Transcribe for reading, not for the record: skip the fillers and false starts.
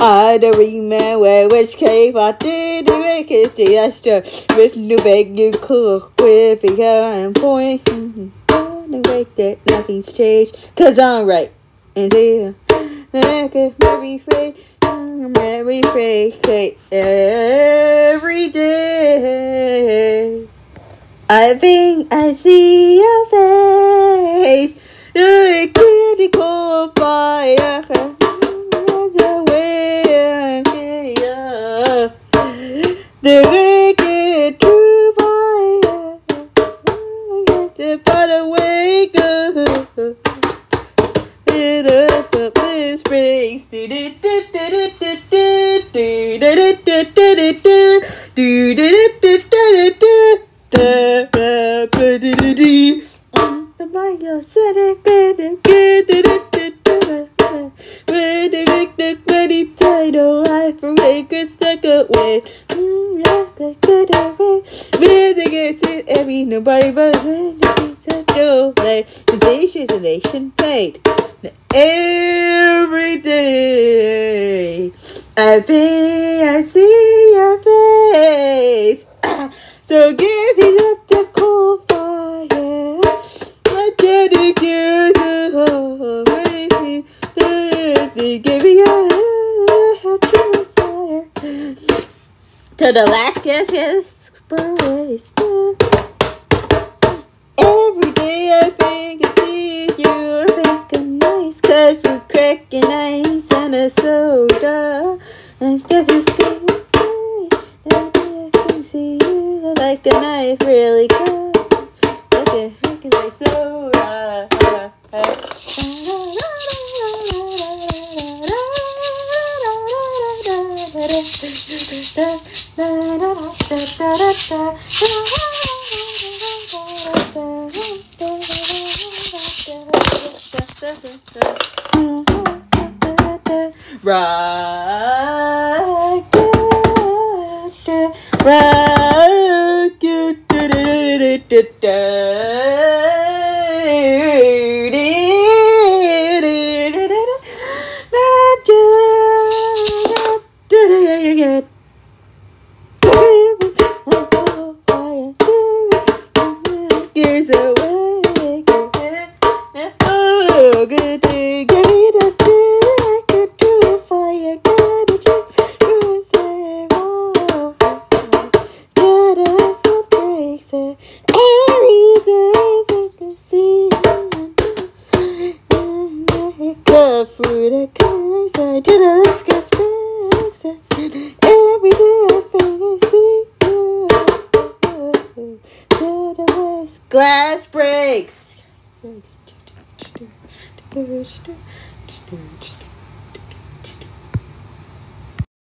I don't remember which cave I did the biggest disaster with new bag you cook with a current point. The way that nothing's changed, cause I'm right. And there, I could very fake every day. I think I see your face, the critical fire. The wicked true fire, the fire wake up. It up this breaks. Title life for a good stuck away. Every nobody but isolation paid every day. I see your face. So give me up the cool fire. I dedicate the give me a true fire to the last kiss. Every day I think I see you making nice cut fruit cracking ice and a soda. And guess it's good. Every day I think I see you like a knife really good. Like a cracking ice soda. Glass breaks.